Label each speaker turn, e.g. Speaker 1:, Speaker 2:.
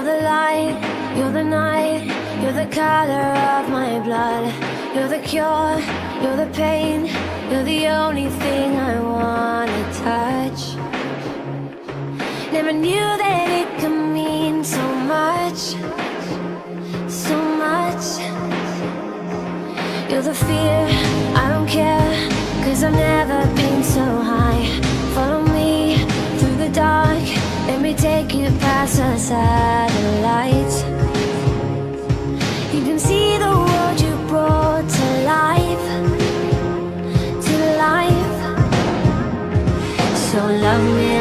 Speaker 1: You're the light, you're the night, you're the color of my blood. You're the cure, you're the pain, you're the only thing I wanna touch. Never knew that it could mean so much, so much. You're the fear, I don't care, 'cause I've never been so high. Follow me through the dark, let me take you past the satellites. You can see the world you brought to life, to life. So love me